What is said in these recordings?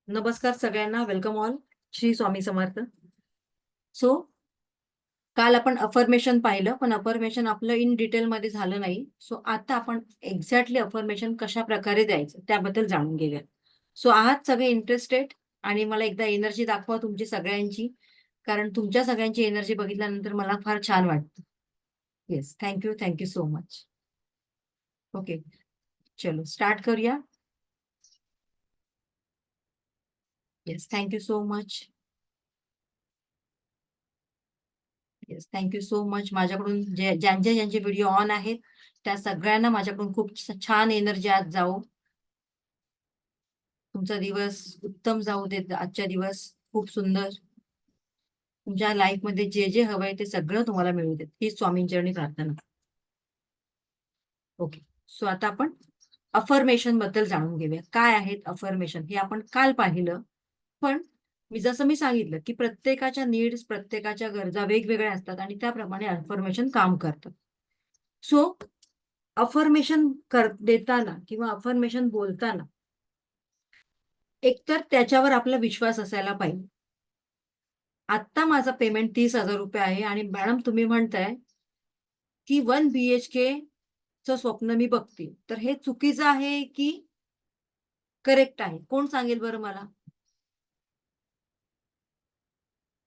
नमस्कार सगळ्यांना, welcome all. Shri Swami Samarth. So काल आपण अफर्मेशन पाहिलं, पण अफर्मेशन आपलं इन डिटेलमध्ये झालं नाही. सो आता आपण एक्झॅक्टली अफर्मेशन कशा प्रकारे द्यायचं त्याबद्दल जाणून घेऊया. सो आहात सगळे इंटरेस्टेड? आणि मला एकदा एनर्जी दाखवा तुमची सगळ्यांची, कारण तुमच्या सगळ्यांची एनर्जी बघितल्यानंतर मला फार छान वाटतं. Yes, thank you, thank you so much. Okay, चलो स्टार्ट करूया. Yes, thank you so much. Yes, thank you so much. माझ्याकडून ज्यांचे ज्यांचे व्हिडिओ ऑन आहेत त्या सगळ्यांना माझ्याकडून खूप छान एनर्जी आज जाओ. तुमचा दिवस उत्तम जाऊ देत. आजच्या दिवस खूप सुंदर. तुमच्या लाईफमध्ये जे जे हवंय ते सगळं तुम्हाला मिळू देत, ही स्वामींचरणी प्रार्थना. ओके, सो आता आपण अफर्मेशन बद्दल जाणून घेऊया. काय आहेत अफर्मेशन हे आपण काल पाहिलं. पण जसं मी सांगितलं की प्रत्येकाच्या नीड्स, प्रत्येकाच्या गरजा वेगवेगळ्या असतात आणि त्याप्रमाणे अफर्मेशन काम करतात. सो अफर्मेशन देताना किंवा अफर्मेशन बोलताना एकतर त्याच्यावर आपला विश्वास असायला पाहिजे. आत्ता माझा पेमेंट 30,000 रुपये आहे आणि मॅडम तुम्ही म्हणताय की 1 BHK चं स्वप्न मी बघते, तर हे चुकीचं आहे की करेक्ट आहे? कोण सांगेल बरं मला?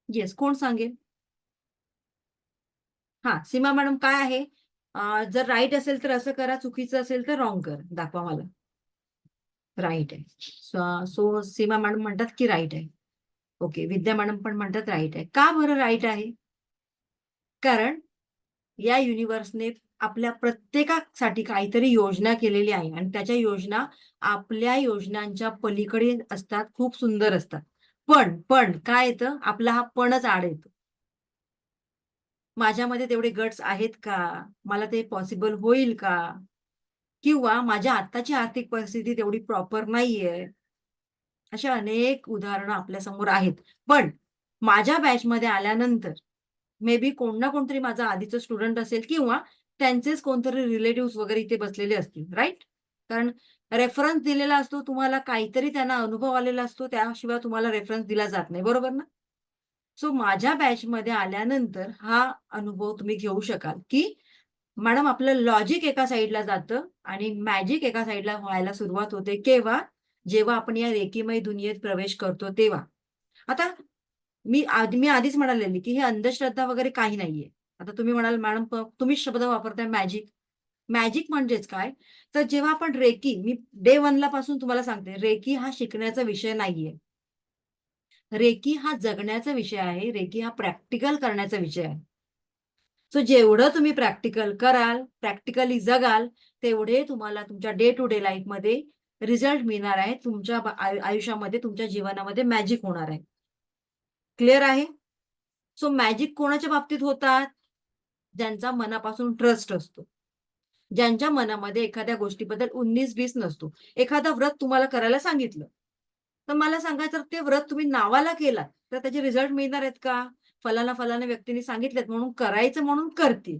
येस, कोण सांगेल? हा, सीमा मॅडम काय आहे? जर राईट असेल तर असं करा, चुकीचं असेल तर रॉंग करा, दाखवा मला. राईट आहे. सो सीमा मॅडम म्हणतात की राईट आहे. ओके, विद्या मॅडम पण म्हणतात राईट आहे. का बरं राईट आहे? कारण या युनिव्हर्सने आपल्या प्रत्येकासाठी काहीतरी योजना केलेली आहे आणि त्याच्या योजना आपल्या योजनांच्या पलीकडे असतात, खूप सुंदर असतात. पण काय येतं, आपला हा पणच आड येतो. माझ्यामध्ये तेवढे गट्स आहेत का? मला ते पॉसिबल होईल का? किंवा माझ्या आत्ताची आर्थिक परिस्थिती तेवढी प्रॉपर नाहीये. अशा अनेक उदाहरणं आपल्यासमोर आहेत. पण माझ्या बॅचमध्ये आल्यानंतर मे बी कोण ना कोणतरी माझा आधीचं स्टुडंट असेल किंवा त्यांचेच कोणतरी रिलेटिव्हज वगैरे इथे बसलेले असतील, राइट? कारण रेफरन्स दिलेला असतो तुम्हाला, काहीतरी त्यांना अनुभव आलेला असतो, त्याशिवाय तुम्हाला रेफरन्स दिला जात नाही, बरोबर ना? सो माझ्या बॅचमध्ये आल्यानंतर हा अनुभव तुम्ही घेऊ शकाल, की मॅडम आपलं लॉजिक एका साइडला जातं आणि मॅजिक एका साइडला व्हायला सुरुवात होते. केव्हा? जेव्हा आपण या रेकीमय दुनियेत प्रवेश करतो तेव्हा. आता मी आधीच म्हणालेली, की हे अंधश्रद्धा वगैरे काही नाहीये. आता तुम्ही म्हणाल, "मॅडम तुम्हीच शब्द वापरताय मॅजिक." मॅजिक म्हणजेच काय? तर जेव्हा आपण रेकी, मी डे 1 पासून तुम्हाला सांगते, रेकी हा शिकण्याचा विषय नाहीये. रेकी हा जगण्याचा विषय आहे. रेकी हा प्रॅक्टिकल करण्याचा विषय आहे. सो जेवढं तुम्ही प्रॅक्टिकल कराल, प्रॅक्टिकली जगाल, तेवढे तुम्हाला तुमच्या डे टू डे लाईफमध्ये रिझल्ट मिळणार आहे. तुमच्या आयुष्यामध्ये, तुमच्या जीवनामध्ये मॅजिक होणार आहे. क्लिअर आहे? सो मॅजिक कोणाच्या बाबतीत होतात? ज्यांचा मनापासून ट्रस्ट असतो. ज्यांच्या मनामध्ये एखाद्या गोष्टीबद्दल 19-20 नसतो. एखादं व्रत तुम्हाला करायला सांगितलं, तर मला सांगा, तर ते व्रत तुम्ही नावाला केलात, तर त्याचे रिझल्ट मिळणार आहेत का? फलाना व्यक्तीने सांगितलेत म्हणून करायचं म्हणून करतील.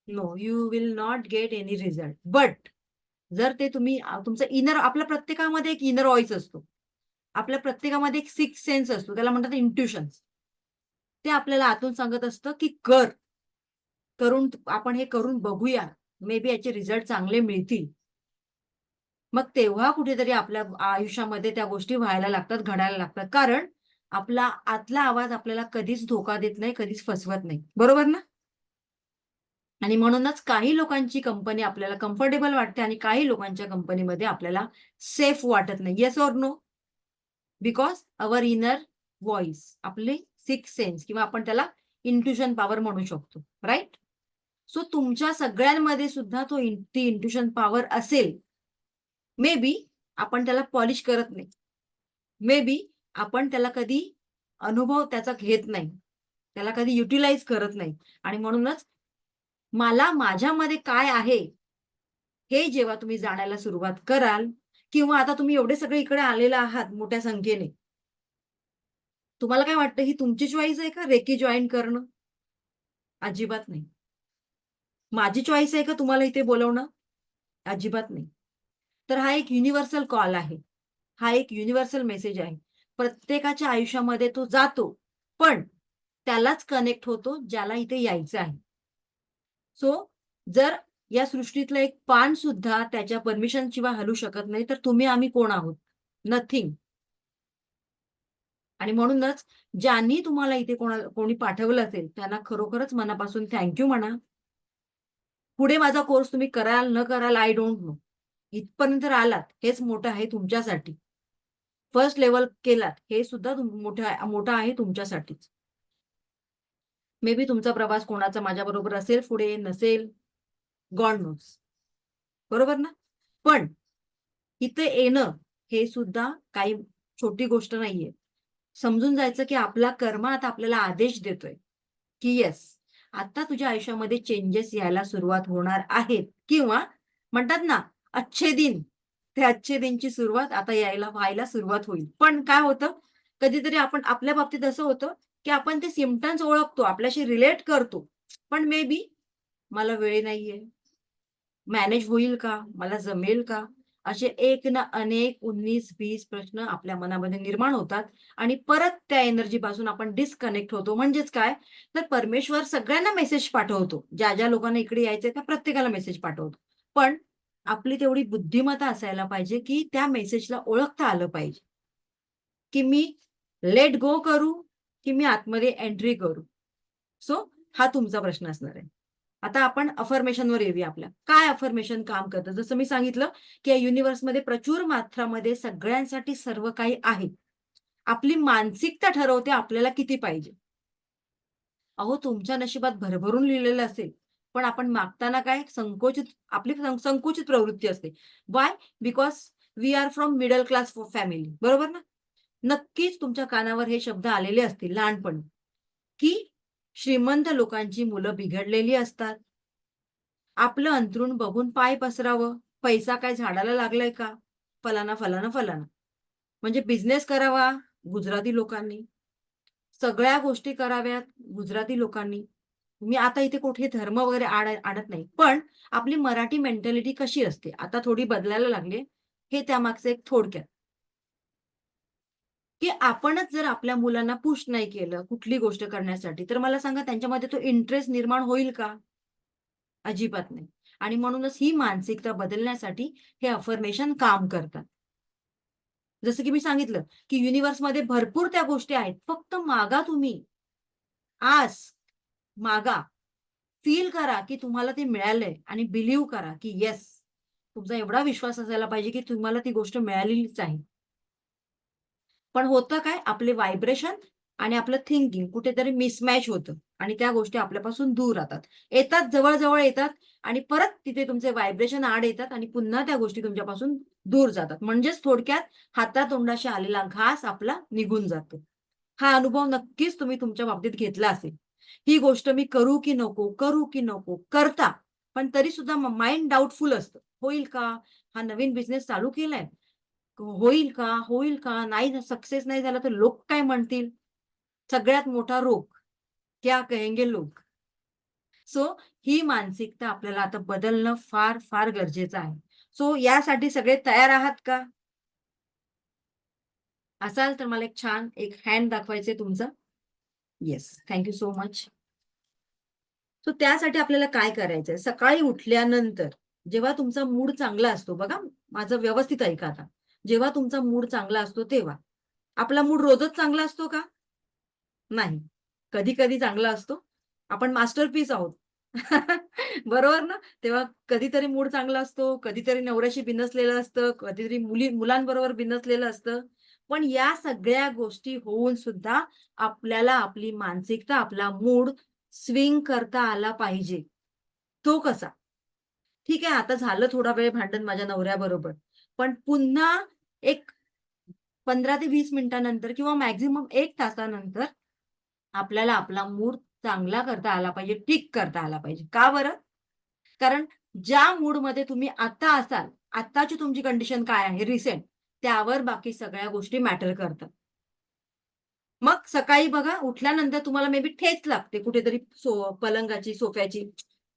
No, you will not get any result. But जर ते तुम्ही तुमचं इनर, आपल्या प्रत्येकामध्ये एक इनर व्हॉइस असतो. आपल्या प्रत्येकामध्ये एक सिक्स्थ सेन्स असतो. त्याला म्हणतात इंट्युशन्स. ते आपल्याला आतून सांगत असतं, की कर. आपण हे करून बघूया. मे बी याचे रिझल्ट चांगले मिळतील. मग तेव्हा कुठेतरी आपल्या आयुष्यामध्ये त्या गोष्टी व्हायला लागतात, घडायला लागतात. कारण आपला आतला आवाज आपल्याला कधीच धोका देत नाही, कधीच फसवत नाही. बरोबर ना? आणि म्हणूनच काही लोकांची कंपनी आपल्याला कम्फर्टेबल वाटते आणि काही लोकांच्या कंपनीमध्ये आपल्याला सेफ वाटत नाही. Yes or no? Because our inner voice, आपली सिक्स्थ सेन्स किंवा आपण त्याला इंट्युशन पॉवर म्हणू शकतो. राइट? सो तुमच्या सगळ्यांमध्ये सुद्धा ती इंट्युशन पॉवर असेल. मे बी आपण त्याला पॉलिश करत नाही. मे बी आपण त्याला कधी अनुभव त्याचा घेत नाही. त्याला कधी युटिलाइज करत नाही आणि म्हणूनच मला माझ्यामध्ये काय आहे, हे जेव्हा तुम्ही जाणायला सुरुवात कराल किंवा आता तुम्ही एवढे सगळे इकडे आलेले आहात मोठ्या संख्येने. तुम्हाला काय वाटतं, ही तुमची चॉईस आहे का रेकी जॉइन करणं? अजिबात नाही. माझी चॉईस आहे का तुम्हाला इथे बोलवणं? अजिबात नाही. तर हा एक युनिव्हर्सल कॉल आहे. हा एक युनिव्हर्सल मेसेज आहे. प्रत्येकाच्या आयुष्यामध्ये तो जातो, पण त्यालाच कनेक्ट होतो ज्याला इथे यायचं आहे. सो जर या सृष्टीतलं एक पान सुद्धा त्याच्या परमिशन शिवाय हलू शकत नाही, तर तुम्ही आम्ही कोण आहोत? नथिंग. आणि म्हणूनच ज्यांनी तुम्हाला इथे कोणी पाठवलं असेल, त्यांना खरोखरच मनापासून थँक म्हणा. पुढे माझा कोर्स तुम्ही कराल, न कराल, आय डोंट नो. इथपर्यंत आलात, हेच मोठं आहे तुमच्यासाठी. फर्स्ट लेव्हल केलात, हे सुद्धा मोठं आहे तुमच्यासाठीच. मे बी तुमचा प्रवास कोणाचा माझ्याबरोबर असेल पुढे, नसेल, गॉड नोज. बरोबर ना? पण इथे येणं हे सुद्धा काही छोटी गोष्ट नाहीये. समजून जायचं की आपला कर्म आता आपल्याला आदेश देतोय, की येस, आता तुझ्या आयुष्यामध्ये चेंजेस यायला सुरुवात होणार आहेत किंवा म्हणतात ना, अच्छे दिन, ते अच्छे दिनची सुरुवात आता व्हायला सुरुवात होईल. पण काय होतं, कधीतरी आपण आपल्या बाबतीत असं होतं, की आपण ते सिम्प्टम्स ओळखतो, आपल्याशी रिलेट करतो. पण मे बी मला वेळ नाहीये. मॅनेज होईल का? मला जमेल का? असे एक ना अनेक 19-20 प्रश्न आपल्या मनामध्ये निर्माण होतात आणि परत त्या एनर्जीपासून आपण डिस्कनेक्ट होतो. म्हणजेच काय? तर परमेश्वर सगळ्यांना मेसेज पाठवतो. ज्या लोकांना इकडे यायचंय त्या प्रत्येकाला मेसेज पाठवतो. पण आपली तेवढी बुद्धिमत्ता असायला पाहिजे, की त्या मेसेजला ओळखता आलं पाहिजे, की मी लेट गो करू, की मी आतमध्ये एंट्री करू? सो हा तुमचा प्रश्न असणार आहे. आता आपण अफर्मेशनवर येऊया आपल्या. काय अफर्मेशन काम करतं? जसं मी सांगितलं, की या युनिव्हर्समध्ये प्रचूर मात्रामध्ये सगळ्यांसाठी सर्व काही आहे. आपली मानसिकता ठरवते आपल्याला किती पाहिजे. अहो, तुमच्या नशिबात भरभरून लिहिलेलं असेल, पण आपण मागताना काय आपली संकुचित प्रवृत्ती असते. Why? Because we are from middle class family. बरोबर ना? नक्कीच तुमच्या कानावर हे शब्द आलेले असतील लहानपणी, की श्रीमंत लोकांची मुलं बिघडलेली असतात. आपलं अंथरूण बघून पाय पसरावं. पैसा काय झाडाला लागलाय का? फलाना, फलाना, फलाना. म्हणजे बिझनेस करावा गुजराती लोकांनी. सगळ्या गोष्टी कराव्यात गुजराती लोकांनी. मी आता इथे कुठे धर्म वगैरे आणत नाही. पण आपली मराठी मेंटॅलिटी कशी असते, आता थोडी बदलायला लागली हे त्यामागचं एक थोडक्यात. की आपणच जर आपल्या मुलांना पुश नाही केलं कुठली गोष्ट करण्यासाठी, तर मला सांगा त्यांच्यामध्ये तो इंटरेस्ट निर्माण होईल का? अजिबात नाही. आणि म्हणूनच ही मानसिकता बदलण्यासाठी हे अफर्मेशन काम करतात. जसं की मी सांगितलं, की युनिव्हर्समध्ये भरपूर त्या गोष्टी आहेत. फक्त मागा तुम्ही. आस, मागा. फील करा, की तुम्हाला ते मिळालंय आणि बिलीव्ह करा, की येस, तुमचा एवढा विश्वास असायला पाहिजे, की तुम्हाला ती गोष्ट मिळालेलीच आहे. पण होतं काय, आपले व्हायब्रेशन आणि आपलं थिंकिंग कुठेतरी मिसमॅच होतं आणि त्या गोष्टी आपल्यापासून दूर राहतात. येतात, जवळ-जवळ येतात आणि परत तिथे तुमचे व्हायब्रेशन आड येतात आणि पुन्हा त्या गोष्टी तुमच्यापासून दूर जातात. म्हणजेच थोडक्यात हातातोंडाशी आलेला घास आपला निघून जातो. हा अनुभव नक्कीच तुम्ही तुमच्या बाबतीत घेतला असेल. ही गोष्ट मी करू की नको, करू की नको? करता, पण तरी सुद्धा माइंड डाउटफुल असतं. होईल का? हा नवीन बिझनेस चालू केलाय, होईल का? होईल का? नाही सक्सेस नाही झाला तर लोक काय म्हणतील? सगळ्यात मोठा रोग, क्या कहेंगे लोग? सो ही मानसिकता आपल्याला आता बदलणं फार, फार गरजेचं आहे. सो यासाठी सगळे तयार आहात का? असाल तर मला एक हँड दाखवायचंय तुमचं. Yes. Thank you so much. So त्यासाठी आपल्याला काय करायचंय? सकाळी उठल्यानंतर जेव्हा तुमचा मूड चांगला असतो बघा, माझं व्यवस्थित ऐका आता. जेव्हा तुमचा मूड चांगला असतो तेव्हा. आपला मूड रोजच चांगला असतो का? नाही. कधी-कधी चांगला असतो. आपण मास्टरपीस आहोत. बरोबर ना? तेव्हा कधीतरी मूड चांगला असतो, कधीतरी नवऱ्याशी बिनसलेलं असतं, कधीतरी मुलांबरोबर बिनसलेलं असतं. पण या सगळ्या गोष्टी होऊन सुद्धा आपल्याला आपली मानसिकता, आपला मूड स्विंग करता आला पाहिजे. तो कसा? ठीक आहे, आता झालं थोडा वेळ भांडण माझ्या नवऱ्याबरोबर. पण पुन्हा एक 15 ते 20 मिनिटानंतर किंवा मॅक्सिमम 1 तासानंतर आपल्याला आपला मूड चांगला करता आला पाहिजे, ठीक करता आला पाहिजे. का बरं? कारण ज्या मूडमध्ये तुम्ही आता असाल, आत्ताची तुमची कंडिशन काय आहे रिसेंट, त्यावर बाकी सगळ्या गोष्टी मॅटर करतात. मग सकाळी बघा उठल्यानंतर तुम्हाला मे बी ठेच लागते कुठेतरी पलंगाची, सोफ्याची.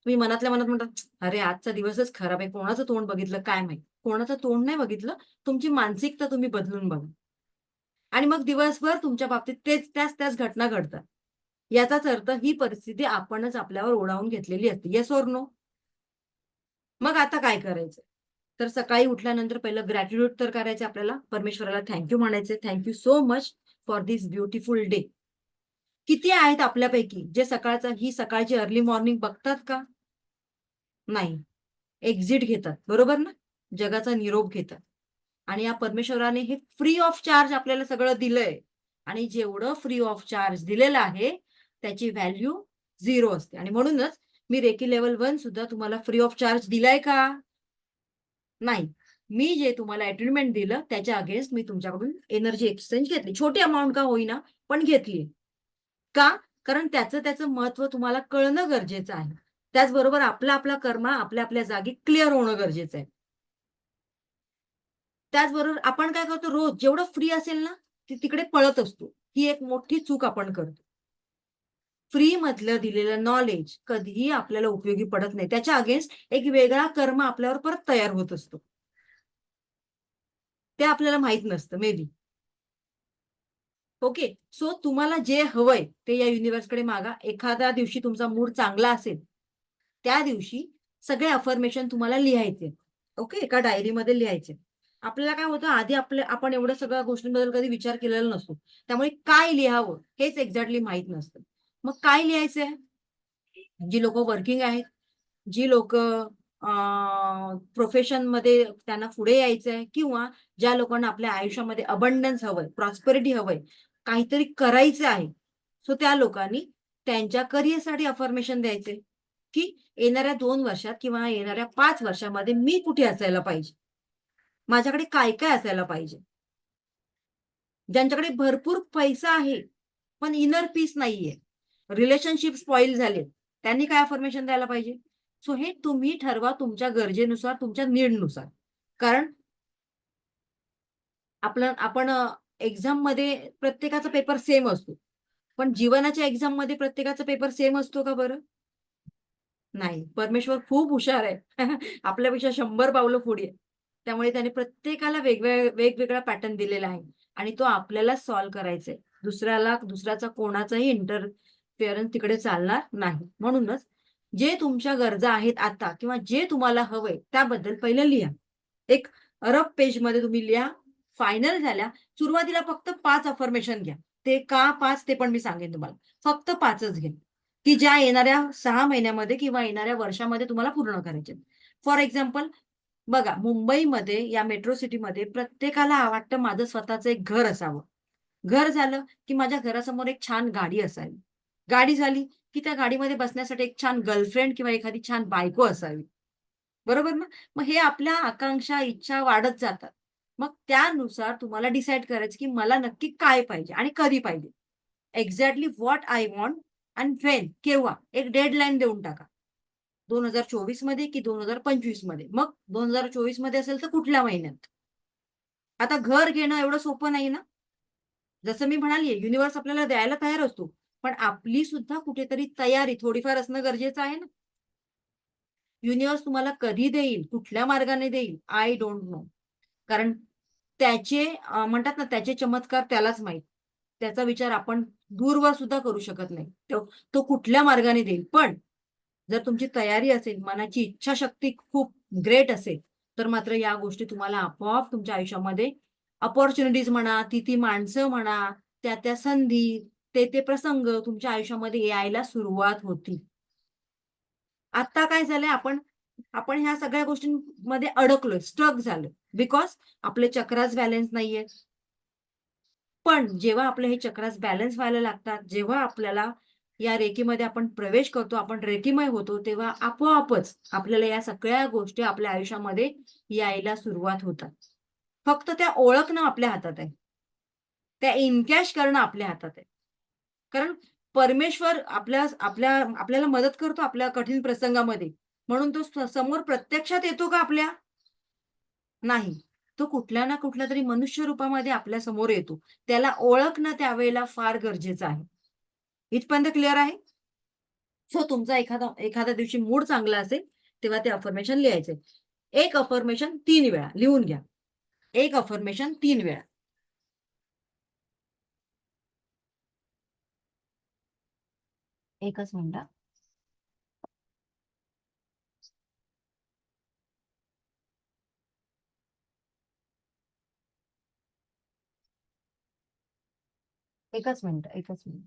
तुम्ही मनातल्या मनात म्हणता, "अरे, आजचा दिवसच खराब आहे. कोणाचं तोंड बघितलं काय माहीत." कोणाचं तोंड नाही बघितलं, तुमची मानसिकता तुम्ही बदलून बघा. आणि मग दिवसभर तुमच्या बाबतीत त्याच घटना घडतात. याचाच अर्थ ही परिस्थिती आपणच आपल्यावर ओढावून घेतलेली असते. Yes or no? मग आता काय करायचं? तर सकाळी उठल्यानंतर पहिलं ग्रॅटिट्यूड तर करायचं आपल्याला. परमेश्वराला थँक यू म्हणायचे. Thank you so much for this beautiful day. किती आहेत आपल्यापैकी जे ही सकाळची अर्ली मॉर्निंग बघतात का? नाही. एक्झिट घेतात. बरोबर ना? जगाचा निरोप घेतात. आणि या परमेश्वराने हे फ्री ऑफ चार्ज आपल्याला सगळं दिलंय. आणि जेवढं फ्री ऑफ चार्ज दिलेलं आहे, त्याची व्हॅल्यू 0 असते. आणि म्हणूनच मी रेकी लेव्हल 1 सुद्धा तुम्हाला फ्री ऑफ चार्ज दिलाय का? नाही. मी जे तुम्हाला अटॅचमेंट दिलं, त्याच्या अगेन्स्ट मी तुमच्याकडून एनर्जी एक्सचेंज घेतली. छोटी अमाउंट का होईना, पण घेतली. का? कारण त्याचं महत्त्व तुम्हाला कळणं गरजेचं आहे. त्याचबरोबर आपला कर्मा आपल्या जागी क्लिअर होणं गरजेचं आहे. त्याचबरोबर आपण काय करतो रोज जेवढं फ्री असेल ना, तिकडे पळत असतो. ही एक मोठी चूक आपण करतो. फ्रीमधलं दिलेलं नॉलेज कधीही आपल्याला उपयोगी पडत नाही. त्याच्या अगेन्स्ट एक वेगळा कर्म आपल्यावर परत तयार होत असतो. ते आपल्याला माहीत नसतं मे बी. ओके. सो तुम्हाला जे हवंय ते या युनिव्हर्सकडे मागा. एखाद्या दिवशी तुमचा मूड चांगला असेल, त्या दिवशी सगळे अफर्मेशन तुम्हाला लिहायचे. ओके. एका डायरीमध्ये लिहायचे. आपल्याला काय होतं आधी आपण एवढ्या सगळ्या गोष्टींबद्दल कधी विचार केलेला नसतो. त्यामुळे काय लिहावं हेच एक्झॅक्टली माहीत नसतं. मग काय लिहायचंय? जी लोकं वर्किंग आहेत, जी लोकं प्रोफेशनमध्ये त्यांना पुढे यायचंय किंवा ज्या लोकांना आपल्या आयुष्यामध्ये अबंडन्स हवंय, प्रॉस्पेरिटी हवंय, काहीतरी करायचं आहे. सो त्या लोकांनी त्यांच्या करिअरसाठी अफर्मेशन द्यायचे, की येणाऱ्या 2 वर्षात किंवा येणाऱ्या 5 वर्षामध्ये मी कुठे असायला पाहिजे? माझ्याकडे काय-काय असायला पाहिजे? ज्यांच्याकडे भरपूर पैसा आहे, पण इनर पीस नाहीये. रिलेशनशिप स्पॉईल झालेत. त्यांनी काय अफर्मेशन द्यायला पाहिजे? सो हे तुम्ही ठरवा तुमच्या गरजेनुसार, तुमच्या नीडनुसार. कारण आपण एक्झाममध्ये प्रत्येकाचा पेपर सेम असतो. पण जीवनाच्या एक्झाममध्ये प्रत्येकाचा पेपर सेम असतो का बरं? नाही. परमेश्वर खूप हुशार आहे. आपल्यापेक्षा 100 पावलं पुढे आहे. त्यामुळे त्याने प्रत्येकाला वेगवेगळा पॅटर्न दिलेला आहे आणि तो आपल्यालाच सॉल्व्ह करायचा आहे. दुसऱ्याचा कोणाचाही इंटरफिअरन्स तिकडे चालणार नाही. म्हणूनच जे तुमच्या गरजा आहेत आता किंवा जे तुम्हाला हवंय त्याबद्दल पहिलं लिहा. एक रफ पेजमध्ये तुम्ही लिहा. फायनल झाल्या सुरुवातीला फक्त 5 अफर्मेशन घ्या. ते का 5 ते पण मी सांगेन तुम्हाला. फक्त 5च घ्या. की ज्या येणाऱ्या 6 महिन्यामध्ये किंवा येणाऱ्या वर्षामध्ये तुम्हाला पूर्ण करायचे. फॉर एक्झाम्पल बघा, मुंबईमध्ये या मेट्रो सिटीमध्ये प्रत्येकाला वाटतं माझं स्वतःचं एक घर असावं. घर झालं, की माझ्या घरासमोर एक छान गाडी असावी. गाडी झाली, की त्या गाडीमध्ये बसण्यासाठी एक छान गर्लफ्रेंड किंवा एखादी छान बायको असावी. बरोबर ना? मग हे आपल्या आकांक्षा, इच्छा वाढत जातात. मग त्यानुसार तुम्हाला डिसाईड करायचं, की मला नक्की काय पाहिजे आणि कधी पाहिजे. Exactly what I want and when, केव्हा? एक डेडलाईन देऊन टाका. 2024 मध्ये की 2025 मध्ये. मग 2024 मध्ये असेल तर कुठल्या महिन्यात? आता घर घेणं एवढं सोपं नाही ना. जसं मी म्हणालीये युनिव्हर्स आपल्याला द्यायला तयार असतो. पण आपली सुद्धा कुठेतरी तयारी थोडीफार असणं गरजेचं आहे ना. युनिव्हर्स तुम्हाला कधी देईल, कुठल्या मार्गाने देईल, आय डोंट नो. कारण म्हणतात ना त्याचे चमत्कार त्यालाच माहीत. त्याचा विचार आपण दूरवर सुद्धा करू शकत नाही. तो तो कुठल्या मार्गाने देईल. पण जर तुमची तयारी असेल, मनाची इच्छाशक्ती खूप ग्रेट असेल, तर मात्र या गोष्टी तुम्हाला आपोआप तुमच्या आयुष्यामध्ये अपॉर्च्युनिटीज म्हणा, ती माणसं म्हणा, त्या संधी, ते प्रसंग तुमच्या आयुष्यामध्ये यायला सुरुवात होतील. आता काय झालंय आपण आपण ह्या सगळ्या गोष्टींमध्ये अडकलोय, स्ट्रक झालोय. बिकॉज आपले चक्रास बॅलन्स नाहीये. पण जेव्हा आपले हे चक्रास बॅलन्स व्हायला लागतात, जेव्हा आपल्याला या रेकीमध्ये आपण प्रवेश करतो, आपण रेकीमय होतो, तेव्हा आपोआपच आपल्याला या सगळ्या गोष्टी आपल्या आयुष्यामध्ये यायला सुरुवात होतात. फक्त त्या ओळखणं आपल्या हातात आहे. त्या इनकॅश करणं आपल्या हातात आहे. कारण परमेश्वर आपल्याला मदत करतो आपल्या कठीण प्रसंगामध्ये. म्हणून तो समोर प्रत्यक्षात येतो का आपल्या? नाही. तो कुठल्या ना कुठल्यातरी मनुष्य रूपामध्ये आपल्या समोर येतो. त्याला ओळखणं त्यावेळेला फार गरजेचं आहे. इथपर्यंत क्लिअर आहे? सो तुमचा एखाद्या दिवशी मूड चांगला असेल, तेव्हा ते अफर्मेशन लिहायचे. एक अफर्मेशन 3 वेळा लिहून घ्या. एक अफर्मेशन 3 वेळा. एकच मिनिट. एकच मिनिट, एकच मिनिट.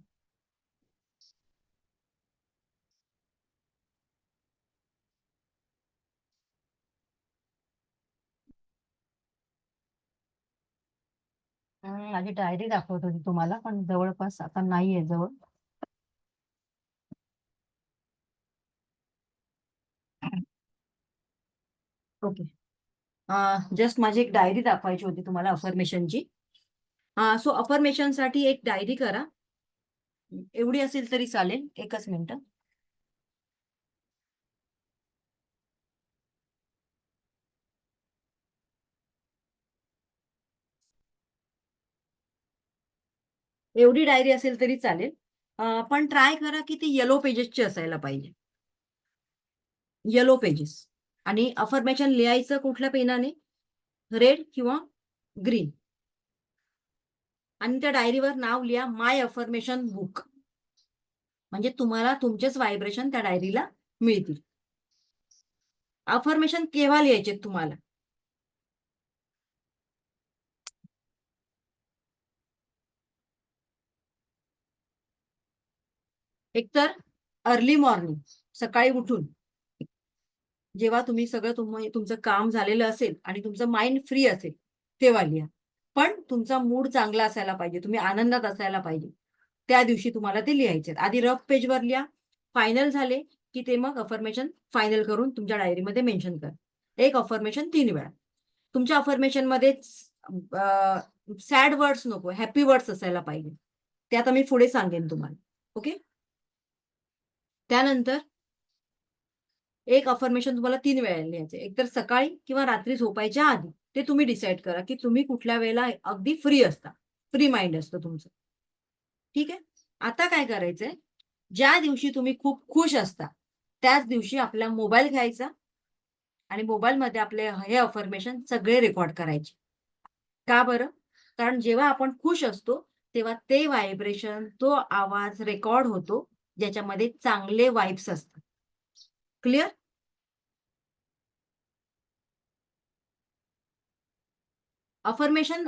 माझी डायरी दाखवत होती तुम्हाला, पण जवळपास आता नाहीये जवळ. ओके. जस्ट माझी एक डायरी दाखवायची होती तुम्हाला अफर्मेशनची. सो अफर्मेशन साठी एक डायरी करा. एवढी असेल तरी चालेल. एकच मिनिट. एवढी डायरी असेल तरी चालेल. पण ट्राय करा की ती येलो पेजेसची असायला पाहिजे. Yellow pages. आणि अफर्मेशन लिहायचं कुठल्या पेनाने? रेड किंवा ग्रीन. आणि त्या डायरीवर नाव लिहा माय अफर्मेशन बुक. म्हणजे तुम्हाला तुमचेच व्हायब्रेशन त्या डायरीला मिळतील. अफर्मेशन केव्हा लिहायचे तुम्हाला? एकतर अर्ली मॉर्निंग, सकाळी उठून, जेव्हा तुम्ही सगळं तुमचं काम झालेलं असेल आणि तुमचं माइंड फ्री असेल तेव्हा लिहा. पण तुमचा मूड चांगला असायला पाहिजे, तुम्ही आनंदात असायला पाहिजे, त्या दिवशी तुम्हाला ते लिहायचे. आधी रफ पेजवर लिहा. फायनल झाले की ते मग अफर्मेशन फायनल करून तुमच्या डायरीमध्ये मेन्शन करा. एक अफर्मेशन 3 वेळा. तुमच्या अफर्मेशन मध्ये सॅड वर्ड्स नको, हॅपी वर्ड्स असायला पाहिजे. ते आता मी पुढे सांगेन तुम्हाला. ओके. त्यानंतर एक अफर्मेशन तुम्हाला 3 वेळा लिहायचे. एकतर सकाळी किंवा रात्री झोपायच्या आधी. ते तुम्ही डिसाईड करा की तुम्ही कुठल्या वेळेला अगदी फ्री असता, फ्री माइंड असतं तुमचं. ठीक आहे. आता काय करायचंय, ज्या दिवशी तुम्ही खूप खुश असता त्याच दिवशी आपला मोबाईल घ्यायचा आणि मोबाईलमध्ये आपले हे अफर्मेशन सगळे रेकॉर्ड करायचे. का बरं? कारण जेव्हा आपण खुश असतो तेव्हा ते व्हायब्रेशन, तो आवाज रेकॉर्ड होतो, ज्याच्यामध्ये चांगले वाइब्स असतात. क्लिअर? अफर्मेशन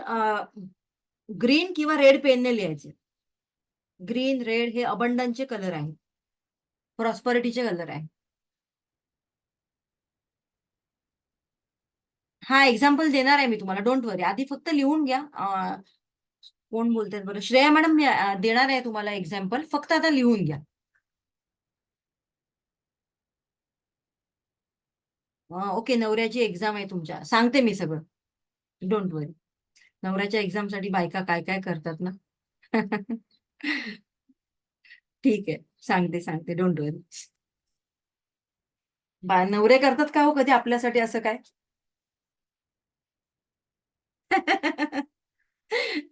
ग्रीन किंवा रेड पेनने लिहायचे. ग्रीन, रेड हे अबंडन्सचे कलर आहेत. प्रॉस्परिटीचे कलर आहे. हा एक्झाम्पल देणार आहे मी तुम्हाला, डोंट वरी. आधी फक्त लिहून घ्या. कोण बोलतात बरं? श्रेया मॅडम, मी देणार आहे तुम्हाला एक्झाम्पल, फक्त आता लिहून घ्या. ओके. नवऱ्याची एक्झाम आहे तुमच्या, सांगते मी सगळं, डोंट वरी. नवऱ्याच्या एक्झामसाठी बायका काय काय करतात ना. ठीक आहे, सांगते सांगते, डोंट वरी. नवरे करतात का हो कधी आपल्यासाठी असं काय?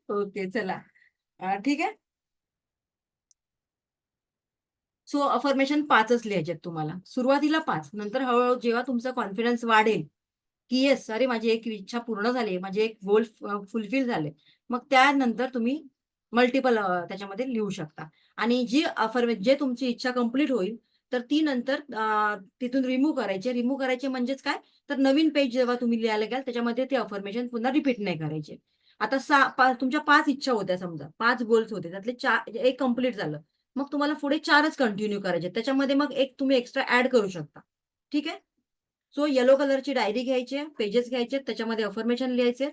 ओके, चला. ठीक आहे. सो अफर्मेशन 5च लिहायचे तुम्हाला. सुरुवातीला 5, नंतर हळूहळू जेव्हा तुमचा कॉन्फिडन्स वाढेल, की येस, अरे माझी एक इच्छा पूर्ण झाली, माझे एक गोल फुलफिल झाले. मग त्यानंतर तुम्ही मल्टिपल त्याच्यामध्ये लिहू शकता. आणि जी जे तुमची इच्छा कंप्लीट होईल, तर ती नंतर तिथून रिमूव्ह करायचे. रिमूव्ह करायचे म्हणजेच काय? तर नवीन पेज जेव्हा तुम्ही लिहायला घ्याल, त्याच्यामध्ये ते अफर्मेशन पुन्हा रिपीट नाही करायचे. आता तुमच्या 5 इच्छा होत्या समजा, 5 गोल्स होते. त्यातले 4, एक कंप्लीट झालं. मग तुम्हाला पुढे 4च कंटिन्यू करायचे. त्याच्यामध्ये मग एक तुम्ही एक्स्ट्रा ऍड करू शकता. ठीक आहे? सो येलो कलरची डायरी घ्यायची, पेजेस घ्यायचे, त्याच्यामध्ये अफर्मेशन लिहायचे.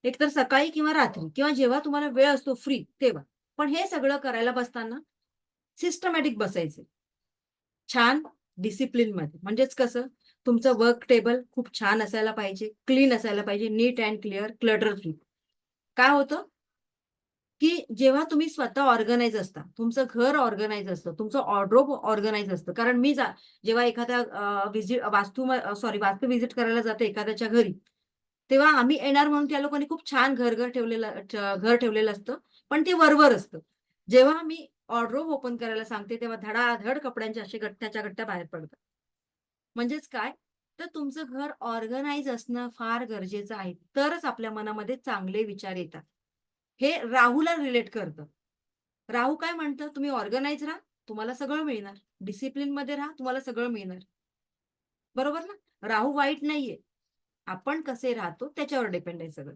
एकतर सकाळी किंवा रात्री किंवा जेव्हा तुम्हाला वेळ असतो फ्री तेव्हा. पण हे सगळं करायला बसताना सिस्टमॅटिक बसायचे. छान डिसिप्लिनमध्ये. म्हणजेच कसं? तुमचं वर्क टेबल खूप छान असायला पाहिजे, क्लीन असायला पाहिजे, नीट अँड क्लिअर, क्लटर फ्री. काय होतं? की जेव्हा तुम्ही स्वतः ऑर्गनाइज असता, तुमचं घर ऑर्गनाइज असतं, तुमचं वॉर्डरोब ऑर्गनाइज असतं. कारण मी जेव्हा एखाद्या वास्तू व्हिजिट करायला जाते एखाद्याच्या घरी, तेव्हा आम्ही येणार म्हणून त्या लोकांनी खूप छान घर ठेवलेलं असतं, पण ते वरवर असतं. जेव्हा मी वॉर्डरोब ओपन करायला सांगते, तेव्हा धडाधड कपड्यांच्या असे गठ्ठ्याच्या गठ्ठ्या बाहेर पडतात. म्हणजेच काय? तर तुमचं घर ऑर्गनाइज असणं फार गरजेचं आहे. तरच आपल्या मनामध्ये चांगले विचार येतात. हे राहूला रिलेट करतं. राहू काय म्हणतं, "तुम्ही ऑर्गनाइज राहा, तुम्हाला सगळं मिळणार. डिसिप्लिनमध्ये राहा, तुम्हाला सगळं मिळणार." बरोबर ना? राहू वाईट नाहीये. आपण कसे राहतो त्याच्यावर डिपेंड आहे सगळं.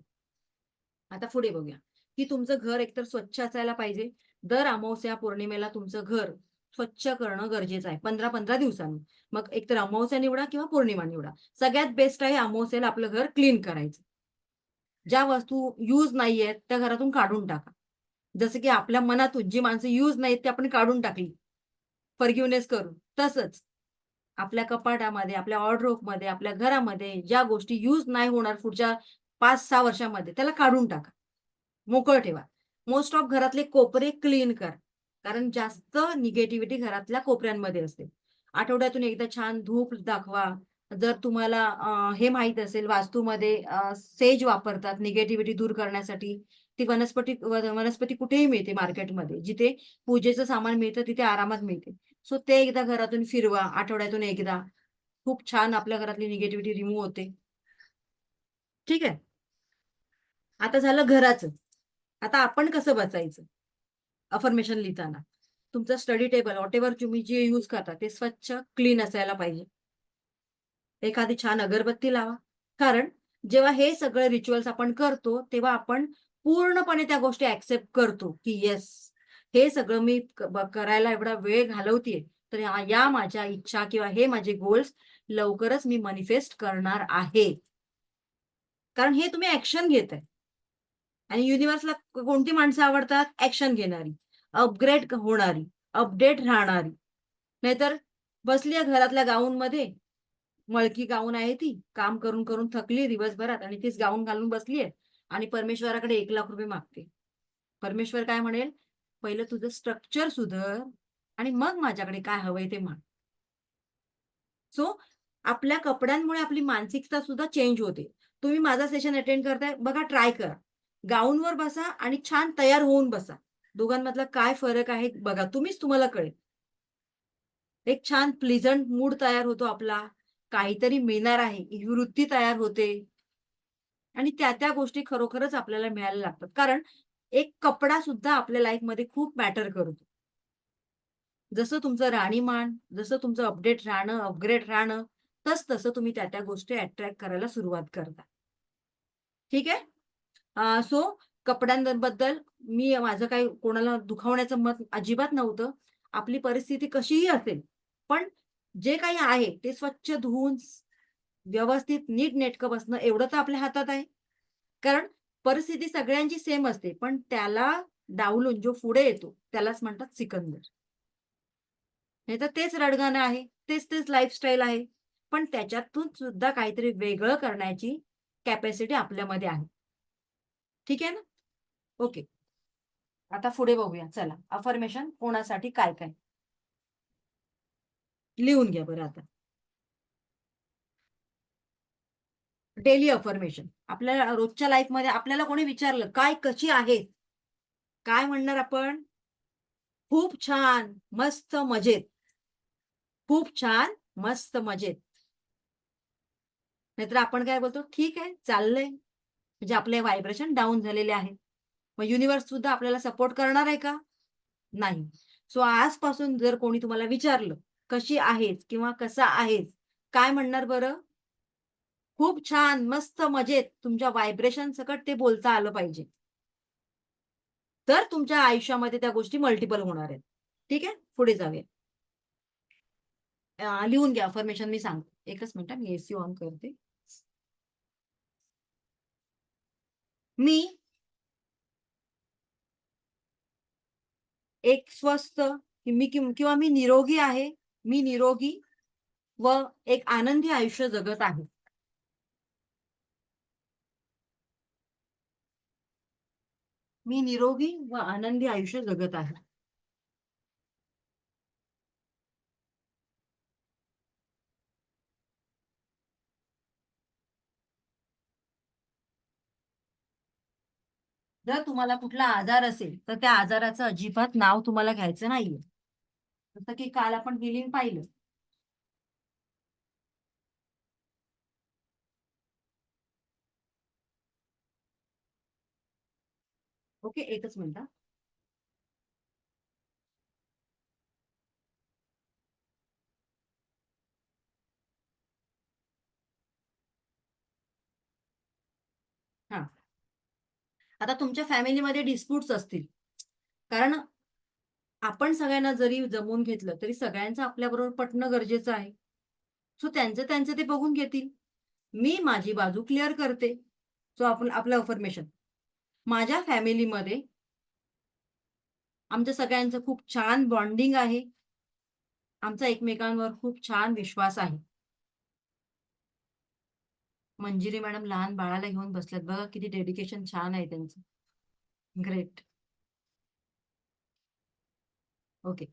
आता पुढे बघूया, की तुमचं घर एकतर स्वच्छ असायला पाहिजे. दर अमावास्या, पौर्णिमेला तुमचं घर स्वच्छ करणं गरजेचं आहे. 15-15 दिवसांनी. मग एकतर अमावास्या निवडा किंवा पौर्णिमा निवडा. सगळ्यात बेस्ट आहे अमावास्येला आपलं घर क्लीन करायचं. ज्या वस्तू यूज नाहीयेत त्या घरातून काढून टाका. जसं की आपल्या मनातून जी माणसं यूज नाहीत ती आपण काढून टाकली. फॉरगिव्हनेस करून. तसंच आपल्या कपाटामध्ये, आपल्या वॉर्डरोबमध्ये, आपल्या घरामध्ये ज्या गोष्टी यूज नाही होणार पुढच्या 5-6 वर्षामध्ये त्याला काढून टाका. मोकळं ठेवा. मोस्ट ऑफ घरातले कोपरे क्लीन करा. कारण जास्त निगेटिव्हिटी घरातल्या कोपऱ्यांमध्ये असते. आठवड्यातून एकदा छान धूप दाखवा. जर तुम्हाला हे माहीत असेल वास्तूमध्ये सेज वापरतात निगेटिव्हिटी दूर करण्यासाठी. ती वनस्पती कुठेही मिळते मार्केटमध्ये. जिथे पूजेचं सामान मिळतं तिथे आरामात मिळते. सो ते एकदा घरातून फिरवा आठवड्यातून एकदा. खूप छान आपल्या घरातली निगेटिव्हिटी रिमूव्ह होते. ठीक आहे. आता झालं घराचं. आता आपण कसं बसायचं? अफर्मेशन लिहिताना. तुमचं स्टडी टेबल व्हॉटएव्हर तुम्ही जे यूज करता ते स्वच्छ, क्लीन असायला पाहिजे. एखादी छान अगरबत्ती लावा. कारण जेव्हा हे सगळे रिच्युअल्स आपण करतो, तेव्हा आपण पूर्णपणे त्या गोष्टी एक्सेप्ट करतो, की येस, हे सगळं मी करायला एवढा वेळ घालवतीये, तर या माझ्या इच्छा किंवा हे माझे गोल्स लवकरच मी मॅनिफेस्ट करणार आहे. कारण हे तुम्ही ॲक्शन घेताय. आणि युनिव्हर्सला कोणती माणसं आवडतात? ॲक्शन घेणारी, अपग्रेड होणारी, अपडेट राहणारी. नाहीतर बसली आहे घरातल्या गाऊनमध्ये, मळकी गाऊन आहे ती, काम करून थकली दिवसभरात आणि तीच गाऊन घालून बसली आहे आणि परमेश्वराकडे ₹1,00,000 मागते. परमेश्वर काय म्हणेल, "पहिलं तुझं स्ट्रक्चर सुधर आणि मग माझ्याकडे काय हवंय ते माग." सो आपल्या कपड्यांमुळे आपली मानसिकता सुद्धा चेंज होते. तुम्ही माझा सेशन अटेंड करताय, बघा ट्राय करा. गाऊनवर बसा आणि छान तयार होऊन बसा. दोघांमधला काय फरक आहे बघा. तुम्हाला कळेल. एक छान प्लीझंट मूड तयार होतो आपला. काहीतरी मिळणार आहे ही वृत्ती तयार होते आणि त्या गोष्टी खरोखरच आपल्याला मिळायला लागतात. कारण एक कपडा सुद्धा आपल्या लाईफमध्ये खूप मॅटर करतो. जसं तुमचं राहणीमान, जसं तुमचं अपडेट राहणं, अपग्रेड राहणं, तसं तुम्ही त्या गोष्टी अट्रॅक्ट करायला सुरुवात करता. ठीक आहे? सो कपड्यांबद्दल मी माझं काही कोणाला दुखावण्याचं मत अजिबात नव्हतं. आपली परिस्थिती कशीही असेल, पण जे काही आहे ते स्वच्छ धुवून व्यवस्थित नीटनेटकं बसणं एवढं तर आपल्या हातात आहे. कारण परिस्थिती सगळ्यांची सेम असते, पण त्याला डावलून जो पुढे येतो त्यालाच म्हणतात सिकंदर. नाहीतर तेच रडगाणं आहे, तेच लाईफस्टाईल आहे. पण त्याच्यातून सुद्धा काहीतरी वेगळं करण्याची कॅपॅसिटी आपल्यामध्ये आहे. ठीक आहे ना? ओके. आता पुढे बघूया चला. अफर्मेशन कोणासाठी काय-काय? लिहून घ्या बरं आता. Daily affirmation. आपल्या रोजच्या लाईफमध्ये आपल्याला कोणी विचारलं, "काय कशी आहेस?" काय म्हणणार आपण? "खूप छान, मस्त मजेत." खूप छान, मस्त मजेत. नाहीतर आपण काय बोलतो, "ठीक आहे, चाललंय." म्हणजे आपले व्हायब्रेशन डाउन झालेले आहेत. मग युनिव्हर्स सुद्धा आपल्याला सपोर्ट करणार आहे का? नाही. सो आजपासून जर कोणी तुम्हाला विचारलं, "कशी आहेस?" किंवा "कसा आहेस?" काय म्हणणार बरं? खूप छान, मस्त मजेत. तुमच्या व्हायब्रेशन सकट ते बोलता आलं पाहिजे. तर तुमच्या आयुष्यामध्ये त्या गोष्टी मल्टिपल होणार आहेत. ठीक आहे? पुढे जाऊया. लिहून घ्या अफर्मेशन मी सांगते. एकच मिनिट मी एसी ऑन करते. मी एक स्वस्थ किंवा मी निरोगी आहे. मी निरोगी व एक आनंदी आयुष्य जगत आहे. मी निरोगी व आनंदी आयुष्य जगत आहे. जर तुम्हाला कुठला आजार असेल, तर त्या आजाराचं अजिबात नाव तुम्हाला घ्यायचं नाहीये. जसं की काल आपण हिलिंग पाहिलं. ओके, एकच मिनिट. हा, आता तुमच्या फॅमिलीमध्ये डिस्प्यूट्स असतील, कारण आपण सगळ्यांना जरी जमवून घेतलं तरी सगळ्यांचं आपल्याबरोबर पटणं गरजेचं आहे. सो त्यांचं त्यांचं ते बघून घेतील. मी माझी बाजू क्लिअर करते. सो आपण आपलं अफर्मेशन. माझ्या फॅमिलीमध्ये आमच्या सगळ्यांचं खूप छान बॉन्डिंग आहे. आमचा एकमेकांवर खूप छान विश्वास आहे. मंजिरी मॅडम लहान बाळाला घेऊन बसल्यात बघा, किती डेडिकेशन छान आहे त्यांचं. ग्रेट. ओके.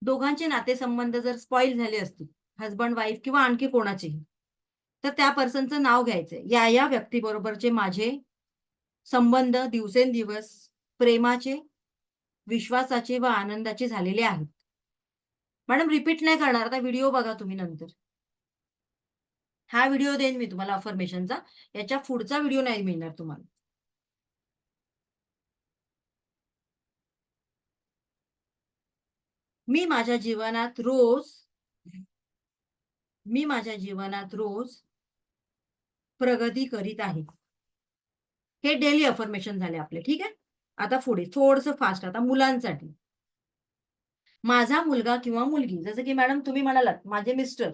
दोघांचे नातेसंबंध जर स्पॉईल झाले असतील, हजबंड वाईफ किंवा आणखी कोणाचेही, तर त्या पर्सनचं नाव घ्यायचंय. या व्यक्तीबरोबरचे माझे संबंध दिवसेंदिवस प्रेमाचे, विश्वासाचे व आनंदाचे झालेले आहेत. मॅडम रिपीट नाही करणार, आता व्हिडिओ बघा तुम्ही नंतर. हा व्हिडिओ देईन मी तुम्हाला अफर्मेशनचा. याच्या पुढचा व्हिडिओ नाही मिळणार तुम्हाला. मी माझ्या जीवनात रोज मी माझ्या जीवनात रोज प्रगती करीत आहे. हे डेली अफर्मेशन झाले आपले, ठीक आहे. आता पुढे थोडंसं फास्ट, आता मुलांसाठी. माझा मुलगा किंवा मुलगी, जसं की मॅडम तुम्ही म्हणालात माझे मिस्टर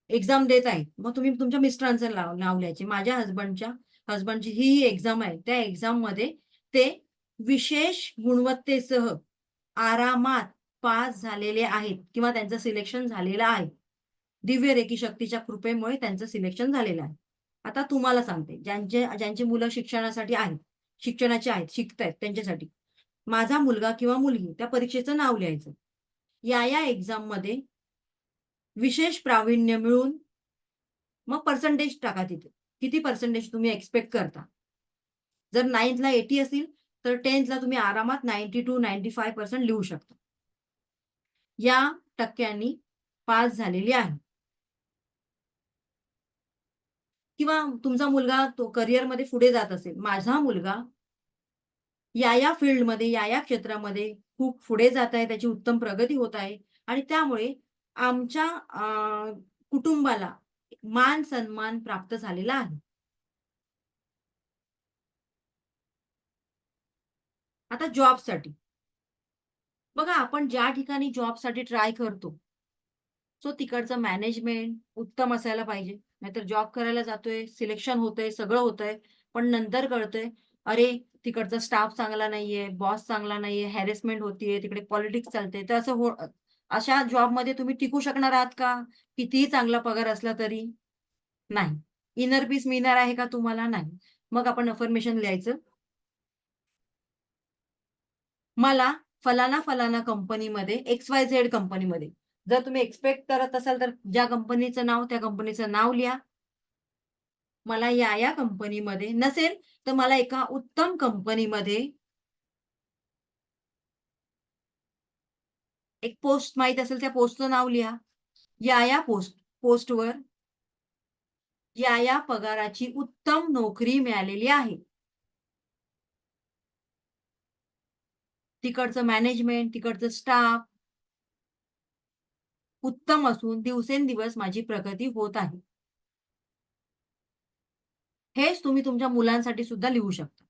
एक्झाम देत आहेत, मग तुम्ही तुमच्या मिस्टरांचं नाव लिहायचे. माझ्या हसबंडची ही एक्झाम आहे, त्या एक्झाम मध्ये ते विशेष गुणवत्तेसह आरामात पास झालेले आहेत किंवा त्यांचं सिलेक्शन झालेलं आहे. दिव्य रेकी शक्तीच्या कृपेमुळे त्यांचं सिलेक्शन झालेलं आहे. आता तुम्हाला सांगते, ज्यांची मुलं शिक्षणासाठी आहेत, शिक्षणाचे आहेत, शिकतायत त्यांच्यासाठी. माझा मुलगा किंवा मुलगी त्या परीक्षेचं नाव लिहायचं. या एक्झाम मध्ये विशेष प्रावीण्य मिळून मग पर्सेंटेज टाका तिथे. किती पर्सेंटेज तुम्ही एक्सपेक्ट करता. जर 9thला 80 असेल तर 10thला तुम्ही आरामात 92-95% लिहू शकता. या टक्क्यांनी पास झालेली आहे. किंवा तुमचा मुलगा तो करिअरमध्ये पुढे जात असेल. माझा मुलगा या फील्डमध्ये, या क्षेत्रामध्ये खूप पुढे जात आहे, त्याची उत्तम प्रगती होत आहे आणि त्यामुळे आमच्या कुटुंबाला मान-सन्मान प्राप्त झालेला आहे. आता जॉबसाठी. बघा, आपण ज्या ठिकाणी जॉबसाठी ट्राय करतो, सो तिकडचं मॅनेजमेंट उत्तम असायला पाहिजे. नाहीतर जॉब करायला जातोय, सिलेक्शन होतंय, सगळं होतंय, पण नंतर कळतंय, अरे तिकडचा स्टाफ चांगला नाहीये, बॉस चांगला नाहीये, हॅरेसमेंट होतीये, तिकडे पॉलिटिक्स चालते. तर अशा जॉबमध्ये तुम्ही टिकू शकणार आहात का? कितीही चांगला पगार असला तरी? नाही. इनर पीस मिळणार आहे का तुम्हाला? नाही. मग आपण अफर्मेशन लिहायचं. मला फलाना कंपनीमध्ये, XYZ कंपनीमध्ये, जर तुम्ही एक्सपेक्ट करत असाल तर ज्या कंपनीचं नाव, त्या कंपनीचं नाव लिहा. मला या कंपनीमध्ये नसेल तर मला एका उत्तम कंपनीमध्ये एक पोस्ट माहीत असेल, त्या पोस्टचं नाव लिहा. पोस्टवर पगाराची उत्तम नोकरी मिळालेली आहे. तिकडचं मॅनेजमेंट, तिकडचं स्टाफ उत्तम असून दिवसेंदिवस माझी प्रगती होत आहे. हेच तुम्ही तुमच्या मुलांसाठी सुद्धा लिहू शकता.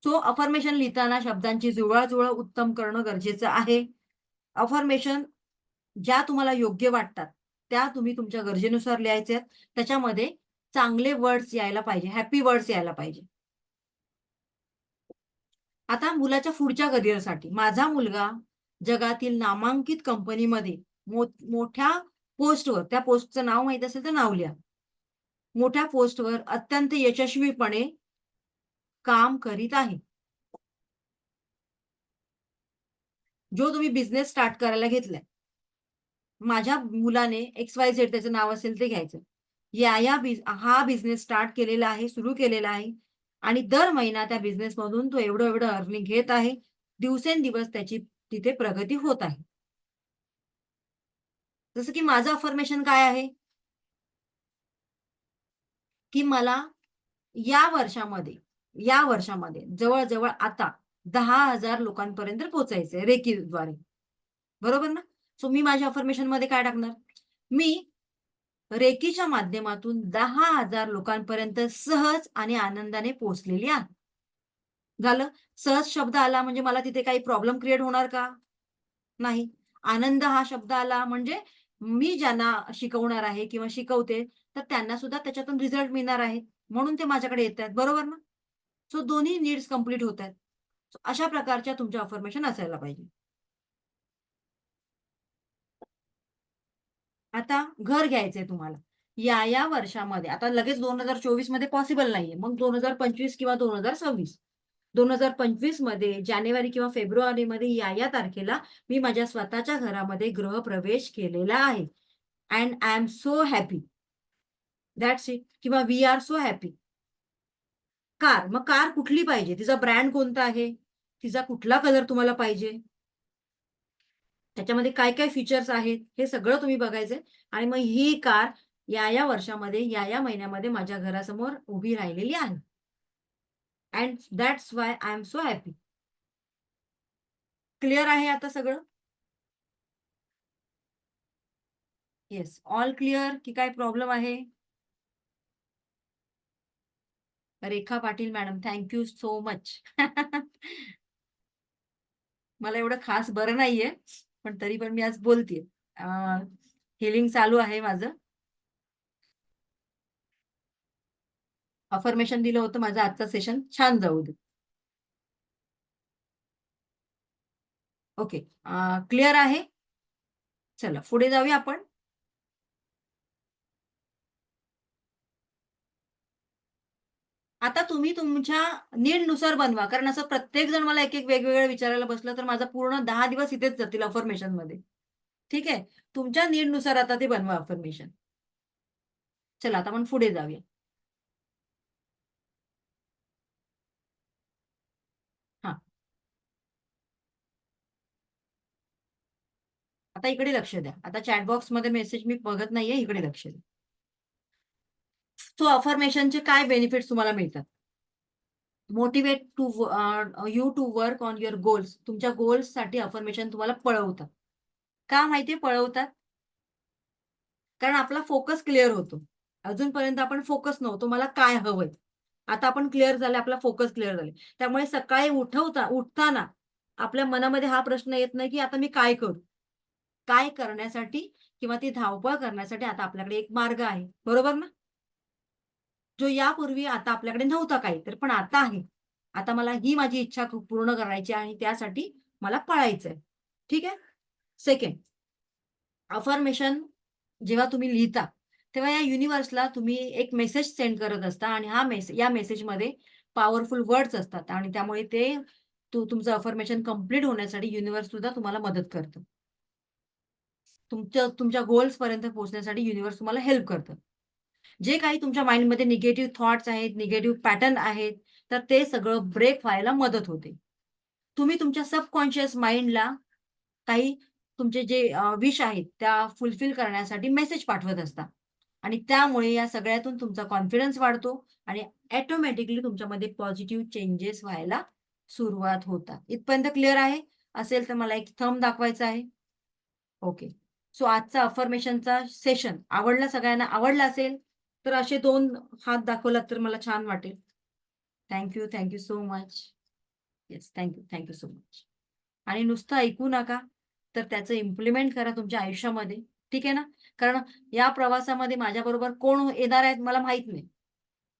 सो अफर्मेशन लिहिताना शब्दांची जुळवाजुळव उत्तम करणं गरजेचं आहे. अफर्मेशन ज्या तुम्हाला योग्य वाटतात, त्या तुम्ही तुमच्या गरजेनुसार लिहायचे आहेत. त्याच्यामध्ये चांगले वर्ड्स यायला पाहिजे, हॅपी वर्ड्स यायला पाहिजे. आता मुलाच्या पुढच्या करिअरसाठी, माझा मुलगा जगातील नामांकित कंपनीमध्ये मोठ्या पोस्टवर, त्या पोस्टचं नाव माहीत असेल तर नाव लिहा. मोठ्या पोस्टवर अत्यंत यशस्वीपणे काम करीत आहे. जो तुम्ही बिझनेस स्टार्ट करायला घेतलाय, माझ्या मुलाने XYZ त्याचं नाव असेल ते घ्यायचं. हा बिझनेस स्टार्ट केलेला आहे, सुरू केलेला आहे आणि दर महिना त्या बिझनेसमधून तो एवढं-एवढं अर्निंग घेत आहे. दिवसेंदिवस त्याची तिथे प्रगती होत आहे. जसं की माझं अफर्मेशन काय आहे? की मला या वर्षामध्ये जवळजवळ आता 10,000 लोकांपर्यंत पोहोचायचंय रेकीद्वारे. बरोबर ना? सो मी माझ्या अफर्मेशन मध्ये काय टाकणार? मी रेकीच्या माध्यमातून 10,000 लोकांपर्यंत सहज आणि आनंदाने पोहोचलेली आहे. झालं. सहज शब्द आला म्हणजे मला तिथे काही प्रॉब्लेम क्रिएट होणार का? नाही. आनंद हा शब्द आला म्हणजे मी ज्यांना शिकवणार आहे किंवा शिकवते, तर त्यांना सुद्धा त्याच्यातून रिझल्ट मिळणार आहे. म्हणून ते माझ्याकडे येतायत. बरोबर ना? सो दोन्ही नीड्स कंप्लीट होतायत. सो अशा प्रकारच्या तुमच्या अफर्मेशन असायला पाहिजे. आता घर घ्यायचंय तुम्हाला. या वर्षामध्ये आता लगेच 2024 मध्ये पॉसिबल नाहीये. मग 2025 किंवा 2026. 2025 मध्ये जानेवारी किंवा फेब्रुवारीमध्ये या तारखेला मी माझ्या स्वतःच्या घरामध्ये गृहप्रवेश केलेला आहे. And I am so happy. That's it. किंवा we are so happy. Car. मग कार कुठली पाहिजे? तिचा ब्रँड कोणता आहे? तिचा कुठला कलर तुम्हाला पाहिजे? त्याच्यामध्ये काय-काय फीचर्स आहेत, हे सगळं तुम्ही बघायचंय आणि मग ही कार या वर्षामध्ये, या महिन्यामध्ये माझ्या घरासमोर उभी राहिलेली आहे. And that's why I am so happy. Clear आहे आता सगळं? येस. ऑल क्लिअर की काय प्रॉब्लेम आहे? Rekha Patil madam, thank you so much. मला एवढं खास बरं नाहीये, पण तरी पण मी आज बोलतेय. हीलिंग चालू आहे माझं. अफर्मेशन दिलं होतं माझं आजचं सेशन छान जाऊ दे. ओके. क्लिअर आहे? चला पुढे जाऊया आपण. आता तुम्ही तुमच्या नीडनुसार बनवा. कारण असं प्रत्येक जण मला एक-एक वेगवेगळं विचारायला बसलं, तर माझा पूर्ण 10 दिवस इथेच जातील अफर्मेशनमध्ये. ठीक आहे? तुमच्या नीडनुसार आता ते बनवा अफर्मेशन. चला आता आपण पुढे जाऊया. हां. आता इकडे लक्ष द्या. आता चॅट बॉक्समध्ये मेसेज मी बघत नाहीये, इकडे लक्ष द्या. सो अफर्मेशनचे काय बेनिफिट्स तुम्हाला मिळतात? Motivate you to work on your goals. तुमच्या गोल्ससाठी अफर्मेशन तुम्हाला पळवतात. का माहितीये पळवतात? कारण आपला फोकस क्लिअर होतो. अजूनपर्यंत आपण फोकस नव्हतो. मला काय हवंय? आता आपण क्लिअर झाले, आपला फोकस क्लिअर झाले. त्यामुळे सकाळी उठताना आपल्या मनामध्ये हा प्रश्न येत नाही, की आता मी काय करू? काय करण्यासाठी किंवा ती धावपळ करण्यासाठी आता आपल्याकडे एक मार्ग आहे. बरोबर ना? जो यापूर्वी आता आपल्याकडे नव्हता काही, तर पण आता आहे. आता मला ही माझी इच्छा पूर्ण करायची आहे आणि त्यासाठी मला पळायचंय. ठीक आहे? सेकंड, अफर्मेशन जेव्हा तुम्ही लिहिता, तेव्हा या युनिव्हर्सला तुम्ही एक मेसेज सेंड करत असता आणि या मेसेजमध्ये पॉवरफुल वर्ड्स असतात आणि त्यामुळे ते तुमचं अफर्मेशन कंप्लीट होण्यासाठी युनिव्हर्स सुद्धा तुम्हाला मदत करतं. तुमच्या गोल्सपर्यंत पोहोचण्यासाठी युनिव्हर्स तुम्हाला हेल्प करतं. जे काही तुमच्या माइंडमध्ये निगेटिव्ह थॉट्स आहेत, निगेटिव्ह पॅटर्न आहेत, तर ते सगळं ब्रेक व्हायला मदत होते. तुम्ही तुमच्या सबकॉन्शियस माइंडला काही तुमचे जे विश आहेत, त्या फुलफिल करण्यासाठी मेसेज पाठवत असता आणि त्यामुळे या सगळ्यातून तुमचा कॉन्फिडन्स वाढतो आणि ऑटोमॅटिकली तुमच्यामध्ये पॉझिटिव्ह चेंजेस व्हायला सुरुवात होतात. इथपर्यंत क्लिअर आहे? असेल तर मला एक थंब दाखवायचा आहे. ओके. सो आजचा अफर्मेशनचा सेशन आवडला सगळ्यांना? आवडला असेल, तर असे 2 हात दाखवलात तर मला छान वाटेल. Thank you so much. Yes, thank so much. आणि नुसतं ऐकू नका, तर त्याचं इम्प्लिमेंट करा तुमच्या आयुष्यामध्ये. ठीक आहे ना? कारण या प्रवासामध्ये माझ्याबरोबर कोण येणार आहेत मला माहीत नाही.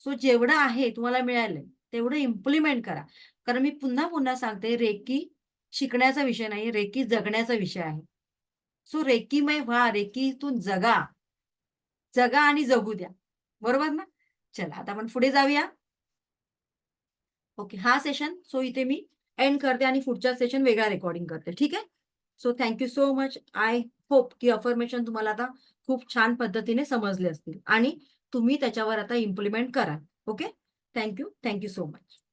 सो जेवढं आहे तुम्हाला मिळालंय, तेवढं इम्प्लिमेंट करा. कारण मी पुन्हा सांगते, रेकी शिकण्याचा विषय नाही, रेकी जगण्याचा विषय आहे. सो रेकीमय व्हा, रेकीतून जगा. जगा आणि जगू द्या. बरोबर ना? चला आता आपण पुढे जाऊया. ओके. हा सेशन इथे मी एंड करते आणि पुढचा सेशन वेगळा रेकॉर्डिंग करते. ठीक आहे? So so much. I hope की अफर्मेशन तुम्हाला आता खूप छान पद्धतीने समजले असतील आणि तुम्ही त्याच्यावर आता इम्प्लिमेंट कराल. Okay? Thank you so much.